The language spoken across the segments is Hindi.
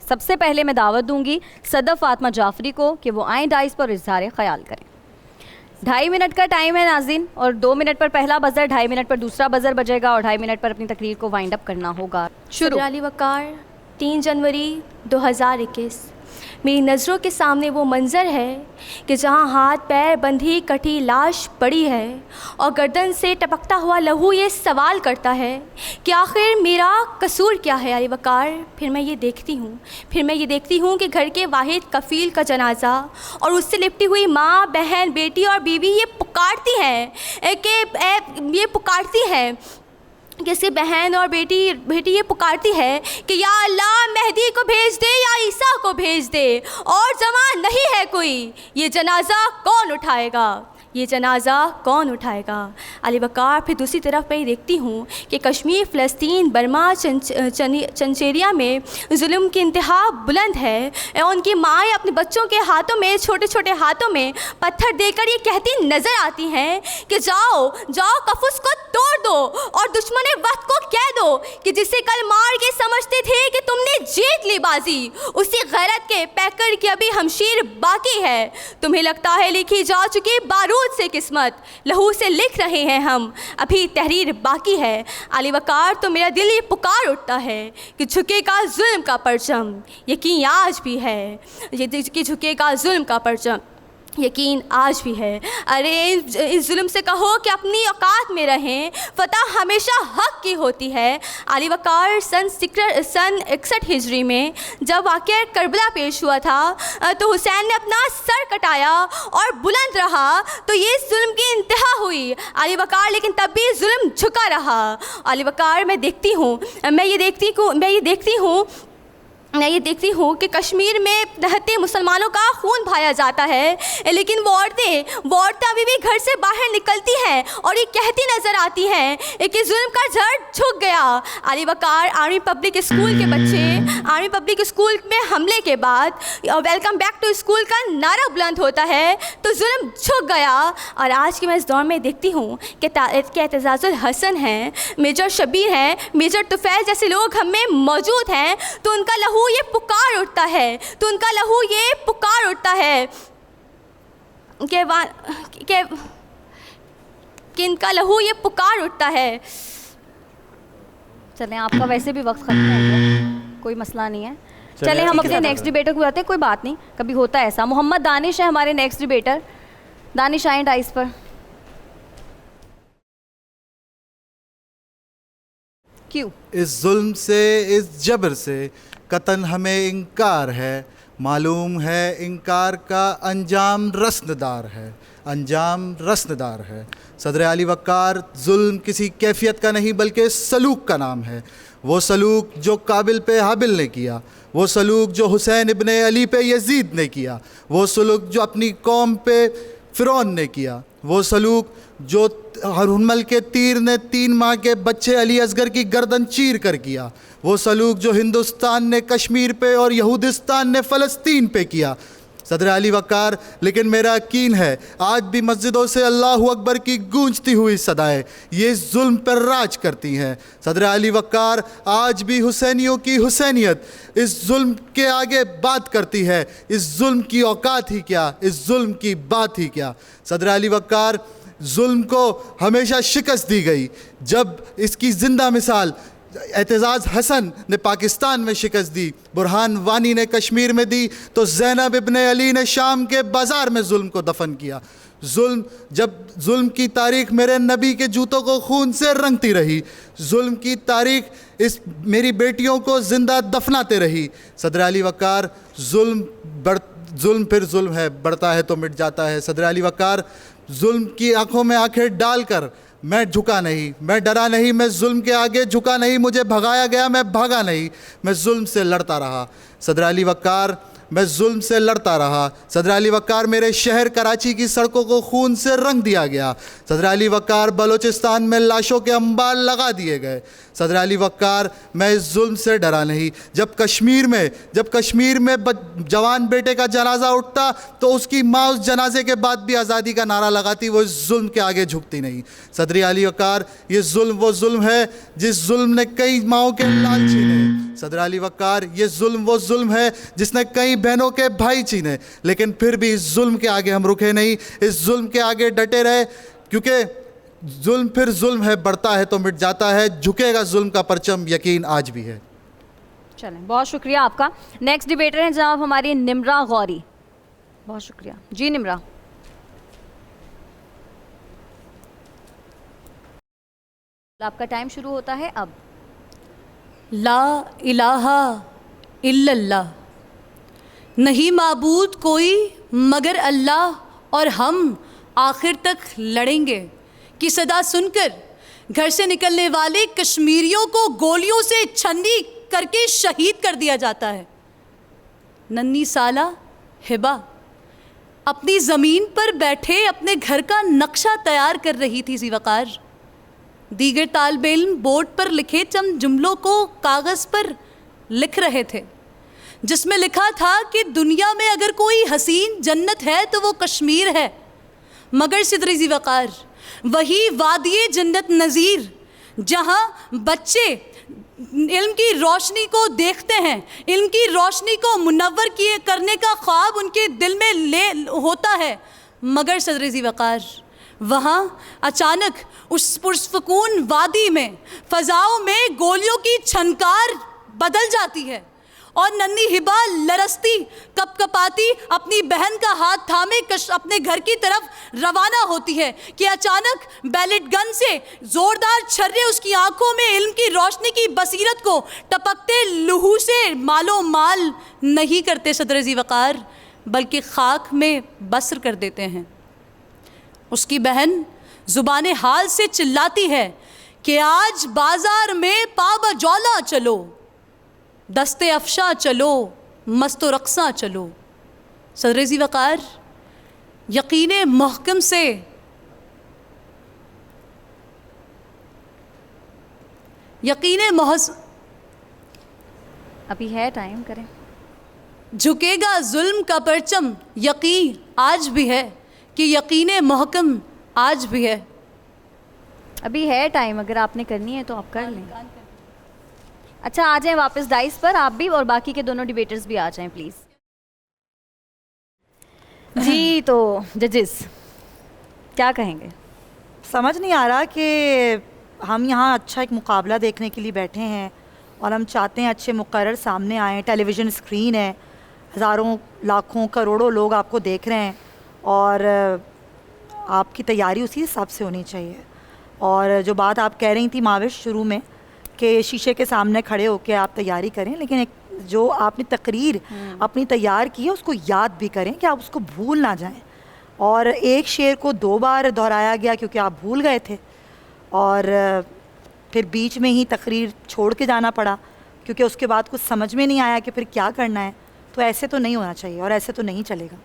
सबसे पहले मैं दावत दूंगी सदफ फातिमा जाफरी को कि वो आएँ डाइस पर इजहार ख्याल करें। 2.5 मिनट का टाइम है नाज़रीन, और 2 मिनट पर पहला बज़र, 2.5 मिनट पर दूसरा बज़र बजेगा और 2.5 मिनट पर अपनी तकरीर को वाइंड अप करना होगा। शुरू। अली वक़ार, 3 जनवरी 2021। मेरी नज़रों के सामने वो मंज़र है कि जहाँ हाथ पैर बंधी कटी लाश पड़ी है और गर्दन से टपकता हुआ लहू ये सवाल करता है कि आखिर मेरा कसूर क्या है अली वक़ार। फिर मैं ये देखती हूँ कि घर के वाहिद कफ़ील का जनाजा और उससे लिपटी हुई माँ, बहन, बेटी और बीवी ये पुकारती हैं किसी बहन और बेटी ये पुकारती है कि या अल्लाह मेहदी को भेज दे या ईसा को भेज दे, और जवान नहीं है कोई, ये जनाजा कौन उठाएगा। अली वक़ार, फिर दूसरी तरफ मैं देखती हूँ कि कश्मीर, फ़लस्तीन, बर्मा, चंचेरिया में जुल्म की इंतहा बुलंद है और उनकी माएँ अपने बच्चों के हाथों में, छोटे छोटे हाथों में पत्थर देकर ये कहती नज़र आती हैं कि जाओ कफुस को तोड़ दो और दुश्मन वक्त को कह दो कि जिसे कल मार के समझते थे कि तुमने जीत ली बाजी, उसी गैरत के पैकर की अभी हमशीर बाकी है। तुम्हें लगता है लिखी जा चुकी बारूद से किस्मत, लहू से लिख रहे हैं हम, अभी तहरीर बाकी है। अली वक़ार, तो मेरा दिल ये पुकार उठता है कि झुकेगा जुल्म का परचम, यकीन आज भी है, ये कि झुकेगा जुल्म का परचम, यकीन आज भी है। अरे इस जुल्म से कहो कि अपनी औकात में रहें, फतह हमेशा हक की होती है। अली वक़ार, सन 61 हिजरी में जब वाक़या करबला पेश हुआ था तो हुसैन ने अपना सर कटाया और बुलंद रहा तो ये जुल्म की इंतहा हुई अली वक़ार, लेकिन तब भी जुल्म झुका रहा। अली वक़ार, मैं ये देखती हूँ कि कश्मीर में रहते मुसलमानों का खून बहाया जाता है, लेकिन वो औरतें अभी भी घर से बाहर निकलती हैं और ये कहती नज़र आती हैं कि जुल्म का जड़ झुक गया। अली वक़ार, आर्मी पब्लिक स्कूल में हमले के बाद वेलकम बैक टू स्कूल का नारा बुलंद होता है तो जुल्म झुक गया। और आज के मैं इस दौर में देखती हूँ कि एतजाज़ुल हसन हैं, मेजर शबीर हैं, मेजर तुफ़ैल जैसे लोग हम में मौजूद हैं, तो उनका लहू ये पुकार उठता है कि इनका लहू ये पुकार उठता है। चलें, आपका वैसे भी वक्त ख़त्म हो गया, कोई मसला नहीं है। चलें हम अपने नेक्स्ट डिबेटर को बुलाते हैं, कोई बात नहीं, कभी होता है ऐसा। मोहम्मद दानिश है हमारे नेक्स्ट डिबेटर। दानिश, आएँ डाइस पर। क्यों? इस जुल्म से, इस जबर से कतन हमें इनकार है, मालूम है इनकार का अंजाम रस्नदार है। सदर अली वक़ार, जुल्म किसी कैफियत का नहीं बल्कि सलूक का नाम है। वो सलूक जो काबिल पे हाबिल ने किया, वो सलूक जो हुसैन इब्ने अली पे यजीद ने किया, वो सलूक जो अपनी कौम पे फ़िरौन ने किया, वो सलूक जो हरमल के तीर ने 3 माह के बच्चे अली असगर की गर्दन चीर कर किया, वो सलूक जो हिंदुस्तान ने कश्मीर पे और यहूदिस्तान ने फ़लस्तीन पे किया। सदर अली वक़ार, लेकिन मेरा यकीन है आज भी मस्जिदों से अल्लाहु अकबर की गूंजती हुई सदाएं ये जुल्म पर राज करती हैं। सदर अली वक़ार, आज भी हुसैनियों की हुसैनियत इस जुल्म के आगे बात करती है। इस जुल्म की औकात ही क्या, इस जुल्म की बात ही क्या। सदर अली वक़ार, जुल्म को हमेशा शिकस्त दी गई। जब इसकी ज़िंदा मिसाल एतजाज़ हसन ने पाकिस्तान में शिकस्त दी, बुरहान वानी ने कश्मीर में दी, तो ज़ैनब इब्ने अली ने शाम के बाज़ार में जुल्म को दफन किया। जब जुल्म की तारीख़ मेरे नबी के जूतों को खून से रंगती रही, जुल्म की तारीख़ इस मेरी बेटियों को ज़िंदा दफनाते रही। सदर अली वक़ार, जुल्म फिर जुल्म है, बढ़ता है तो मिट जाता है। सदर अली वक़ार, जुल्म की आंखों में आंखें डालकर मैं झुका नहीं, मैं डरा नहीं, मैं जुल्म के आगे झुका नहीं, मुझे भगाया गया, मैं भागा नहीं, मैं जुल्म से लड़ता रहा। सदर अली वक़ार, मैं जुल्म से लड़ता रहा। सदर अली वक़ार, मेरे शहर कराची की सड़कों को खून से रंग दिया गया। सदर अली वक़ार, बलूचिस्तान में लाशों के अंबार लगा दिए गए। सदर अली वक़ार, मैं इस जुल्म से डरा नहीं। जब कश्मीर में जवान बेटे का जनाजा उठता तो उसकी माँ उस जनाजे के बाद भी आज़ादी का नारा लगाती, वो इस जुल्म के आगे झुकती नहीं। सदर अली वक़ार, ये जुल्म वो जुल्म है जिस जुल्म ने कई माओं के लाल छीने। सदर अली वक़ार, ये जुल्म वो जुल्म है जिसने कई बहनों के भाई छीने। लेकिन फिर भी इस जुल्म के आगे हम रुके नहीं, इस जुल्म के आगे डटे रहे, क्योंकि जुल्म फिर जुल्म है, बढ़ता है तो मिट जाता है, झुकेगा जुल्म का परचम, यकीन आज भी है। चलें, बहुत शुक्रिया आपका। नेक्स्ट डिबेटर हैं जनाब हमारी निम्रा गौरी। बहुत शुक्रिया जी निम्रा। आपका टाइम शुरू होता है अब। ला इलाहा इल्लल्लाह, नहीं माबूद कोई मगर अल्लाह, और हम आखिर तक लड़ेंगे की सदा सुनकर घर से निकलने वाले कश्मीरियों को गोलियों से छन्नी करके शहीद कर दिया जाता है। नन्ही साला हिबा अपनी ज़मीन पर बैठे अपने घर का नक्शा तैयार कर रही थी ज़ीवकार। दीगर तालिबे इल्म बोर्ड पर लिखे चंद जुमलों को कागज़ पर लिख रहे थे, जिसमें लिखा था कि दुनिया में अगर कोई हसीन जन्नत है तो वो कश्मीर है, मगर सिदर ज़ीवकार वही वादिये जन्नत नज़ीर जहाँ बच्चे इल्म की रोशनी को देखते हैं, इल्म की रोशनी को मुनव्वर किए करने का ख्वाब उनके दिल में ले होता है, मगर सदर ज़ीवकार वहाँ अचानक उस पुरसुकून वादी में फ़ज़ाओं में गोलियों की छनकार बदल जाती है और नन्ही हिबा लरसती कपकपाती अपनी बहन का हाथ थामे अपने घर की तरफ रवाना होती है कि अचानक बैलेट गन से ज़ोरदार छर्रे उसकी आंखों में इल्म की रोशनी की बसीरत को टपकते लहू से मालो माल नहीं करते सदर ज़ीवकार, बल्कि खाक में बसर कर देते हैं। उसकी बहन ज़ुबाने हाल से चिल्लाती है कि आज बाज़ार में पाबजौला चलो, दस्ते अफशा चलो, मस्तो रक्सा चलो। सदर ज़ीवकार यकीने महकम से अभी है टाइम, करें। झुकेगा जुल्म का परचम, यकीन आज भी है कि यकीने महकम आज भी है। अभी है टाइम, अगर आपने करनी है तो आप कर लें। अच्छा, आ जाएं वापस डाइस पर आप भी, और बाकी के दोनों डिबेटर्स भी आ जाएं प्लीज़। जी, तो जजेस क्या कहेंगे? समझ नहीं आ रहा कि हम यहाँ अच्छा एक मुकाबला देखने के लिए बैठे हैं और हम चाहते हैं अच्छे मुकर्रर सामने आएँ, टेलीविज़न स्क्रीन है, हज़ारों लाखों करोड़ों लोग आपको देख रहे हैं और आपकी तैयारी उसी हिसाब से होनी चाहिए। और जो बात आप कह रही थी माविश शुरू में कि शीशे के सामने खड़े होकर आप तैयारी करें, लेकिन एक जो आपने तकरीर अपनी तैयार की है उसको याद भी करें कि आप उसको भूल ना जाएं। और एक शेर को 2 बार दोहराया गया क्योंकि आप भूल गए थे और फिर बीच में ही तकरीर छोड़ के जाना पड़ा क्योंकि उसके बाद कुछ समझ में नहीं आया कि फिर क्या करना है। तो ऐसे तो नहीं होना चाहिए और ऐसे तो नहीं चलेगा।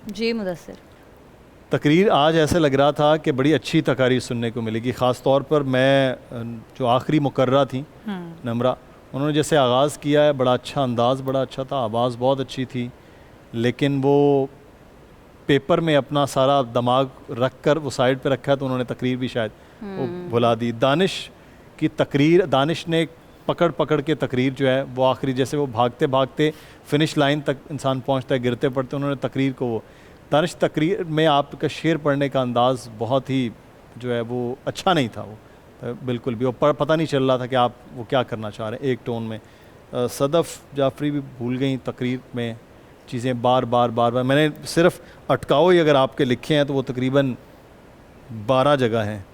जी मुदस्सिर, तकरीर आज ऐसे लग रहा था कि बड़ी अच्छी तकारीर सुनने को मिलेगी। ख़ास तौर पर मैं जो आखिरी मुकर्रा थी नम्रा, उन्होंने जैसे आगाज़ किया है, बड़ा अच्छा अंदाज़, बड़ा अच्छा था, आवाज़ बहुत अच्छी थी, लेकिन वो पेपर में अपना सारा दिमाग रख कर वो साइड पे रखा है तो उन्होंने तकरीर भी शायद वो भुला दी। दानिश की तकरीर, दानिश ने पकड़ पकड़ के तकरीर जो है वो आखिरी, जैसे वो भागते भागते फिनिश लाइन तक इंसान पहुंचता है, गिरते पड़ते, उन्होंने तकरीर को वो दानिश तकरीर में आपका शेर पढ़ने का अंदाज़ बहुत ही जो है वो अच्छा नहीं था, वो बिल्कुल भी, वो पता नहीं चल रहा था कि आप वो क्या करना चाह रहे हैं एक टोन में। सदफ़ जाफरी भी भूल गई तकरीर में चीज़ें बार बार। मैंने सिर्फ अटकाओ ही अगर आपके लिखे हैं तो वो तकरीबन 12 जगह हैं,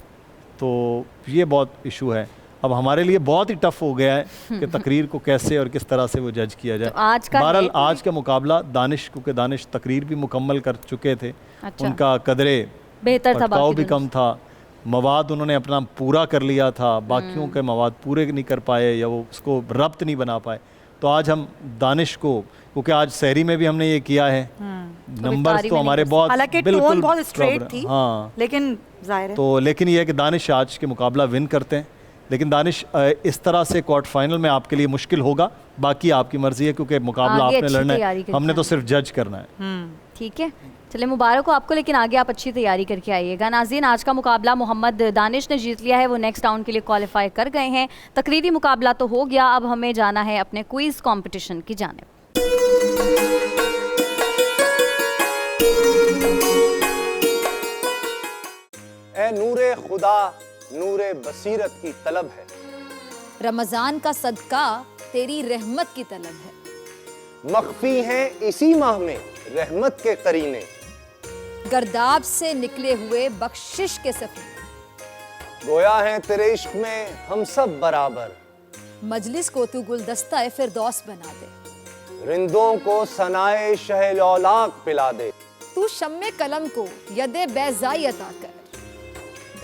तो ये बहुत इशू है। अब हमारे लिए बहुत ही टफ हो गया है कि तकरीर को कैसे और किस तरह से वो जज किया जाए। तो बहरहाल आज का मुकाबला दानिश, क्योंकि दानिश तकरीर भी मुकम्मल कर चुके थे, अच्छा, उनका कदरे बेहतर था, अटकाओ भी कम था, मवाद उन्होंने अपना पूरा कर लिया था, बाकियों के मवाद पूरे नहीं कर पाए या वो उसको रब्त नहीं बना पाए, तो आज हम दानिश को, क्योंकि आज सहरी में भी हमने ये किया है, नंबर्स इफ्तारी तो में हमारे नहीं बहुत हालांकि बिल्कुल टोन बहुत स्ट्रेट प्रॉपर- थी, हाँ, लेकिन जाहिर है तो लेकिन ये है कि दानिश आज के मुकाबला विन करते हैं। लेकिन दानिश इस तरह से क्वार्टर फाइनल में आपके लिए मुश्किल होगा, बाकी आपकी मर्जी है, क्योंकि मुकाबला आगे आपने अच्छी लड़ना तैयारी है, करके हमने तो आना सिर्फ जज करना है। ठीक है, चले मुबारक हो आपको, लेकिन आगे आप अच्छी तैयारी करके आइएगा। नाज़रीन, आज का मुकाबला मोहम्मद दानिश ने जीत लिया है, वो नेक्स्ट राउंड के लिए क्वालिफाई कर गए हैं। तकरीरी मुकाबला तो हो गया, अब हमें जाना है अपने क्विज़ कंपटीशन की जानिब। ए नूरे खुदा नूरे बसीरत की तलब है, रमजान का सदका तेरी रहमत की तलब है। मख्फी हैं इसी माह में रहमत के करीने, गर्दाब से निकले हुए बख्शिश के सफीने, गोया है तेरे इश्क में हम सब बराबर, मजलिस को तू गुलदस्ता फिरदौस बना दे। रिंदों को सनाए शहलौलाक पिला दे, तू शम्मे कलम को यदे बैज़ाई अता कर।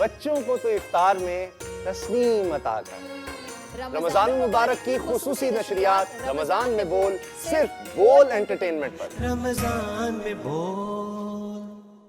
बच्चों को तो इफ्तार में तस्नीम अता कर। रमजान मुबारक की खुसूसी नशरियात रमजान में बोल, सिर्फ बोल एंटरटेनमेंट पर। रमजान में बोल